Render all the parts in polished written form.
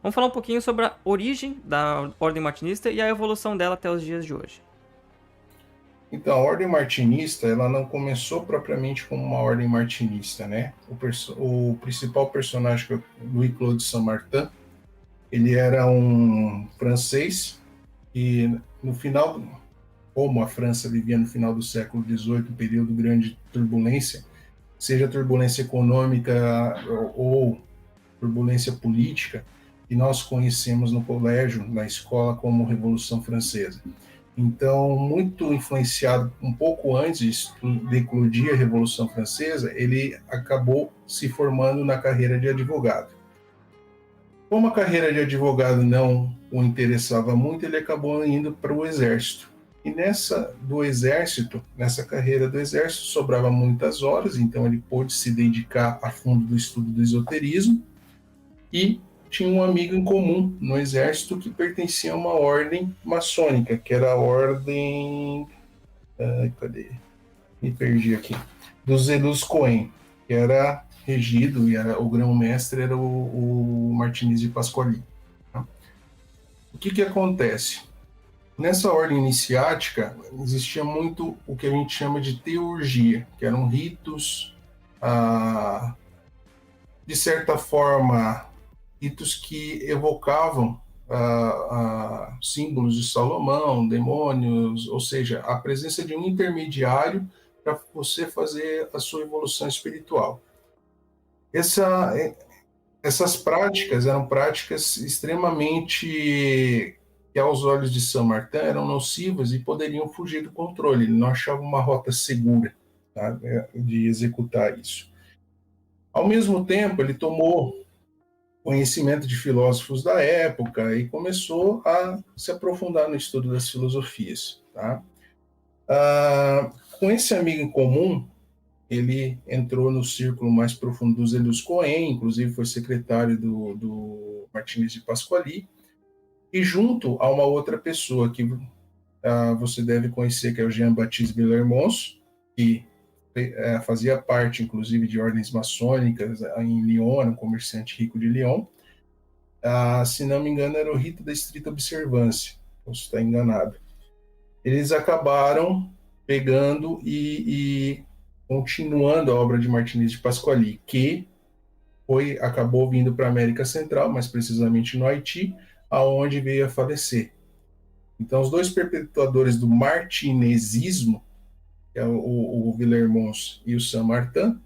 Vamos falar um pouquinho sobre a origem da Ordem Martinista e a evolução dela até os dias de hoje. Então, a Ordem Martinista, ela não começou propriamente como uma Ordem Martinista, né? O principal personagem, que é o Louis-Claude Saint-Martin, ele era um francês e no final, como a França vivia no final do século XVIII, um período de grande turbulência, seja turbulência econômica ou turbulência política, que nós conhecemos no colégio, na escola, como Revolução Francesa. Então, muito influenciado um pouco antes de eclodir a Revolução Francesa, ele acabou se formando na carreira de advogado. Como a carreira de advogado não o interessava muito, ele acabou indo para o exército. E nessa carreira do exército, sobrava muitas horas, então ele pôde se dedicar a fundo do estudo do esoterismo e tinha um amigo em comum no exército que pertencia a uma ordem maçônica, que era a ordem. Cadê? Me perdi aqui. Dos Zelus Cohen, que era regido, e o grão-mestre era o Martinez de Pasquali. Tá? O que acontece? Nessa ordem iniciática, existia muito o que a gente chama de teurgia, que eram ritos, de certa forma, ritos que evocavam símbolos de Salomão, demônios, ou seja, a presença de um intermediário para você fazer a sua evolução espiritual. Essas práticas eram práticas extremamente que aos olhos de Saint Martin eram nocivas e poderiam fugir do controle. Ele não achava uma rota segura, tá, de executar isso. Ao mesmo tempo, ele tomou conhecimento de filósofos da época e começou a se aprofundar no estudo das filosofias. Tá? Com esse amigo em comum, ele entrou no círculo mais profundo dos Zelus Cohen, inclusive foi secretário do Martinez de Pasquali, e junto a uma outra pessoa que você deve conhecer, que é o Jean-Baptiste Villermons, que fazia parte, inclusive, de ordens maçônicas em Lyon, era um comerciante rico de Lyon. Se não me engano, era o rito da estrita observância, posso estar enganado. Eles acabaram pegando e continuando a obra de Martinez de Pasquali, que acabou vindo para a América Central, mais precisamente no Haiti, aonde veio a falecer. Então, os dois perpetuadores do martinezismo, que é o Villermons e o Saint-Martin,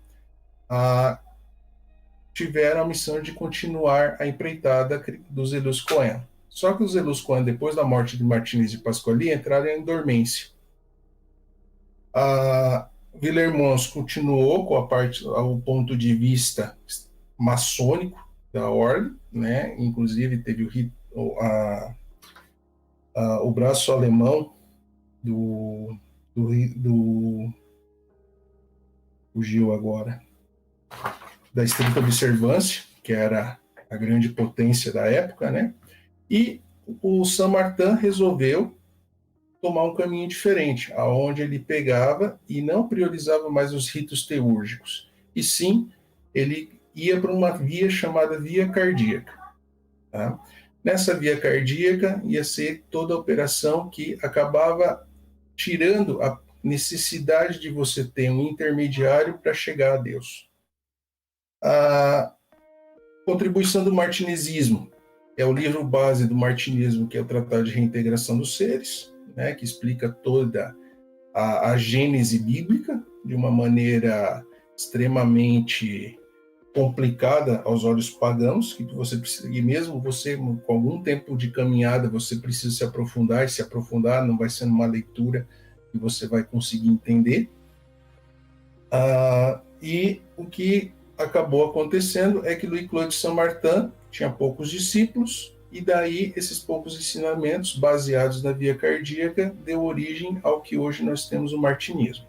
tiveram a missão de continuar a empreitada dos Zelus Cohen. Só que os Zelus Cohen, depois da morte de Martinez de Pasquali, entraram em dormência. Villermons continuou com o ponto de vista maçônico da ordem, né? Inclusive teve o braço alemão fugiu agora, da estrita observância, que era a grande potência da época, né? E o Saint-Martin resolveu tomar um caminho diferente, aonde ele pegava e não priorizava mais os ritos teúrgicos, e sim ele ia para uma via chamada via cardíaca. Tá? Nessa via cardíaca ia ser toda a operação que acabava tirando a necessidade de você ter um intermediário para chegar a Deus. A contribuição do martinezismo é o livro base do martinismo, que é o Tratado de Reintegração dos Seres, né, que explica toda a gênese bíblica de uma maneira extremamente complicada aos olhos pagãos, que você precisa, e mesmo você com algum tempo de caminhada, você precisa se aprofundar, e se aprofundar não vai ser uma leitura que você vai conseguir entender. E o que acabou acontecendo é que Louis-Claude Saint-Martin tinha poucos discípulos, e daí esses poucos ensinamentos baseados na via cardíaca deu origem ao que hoje nós temos o martinismo.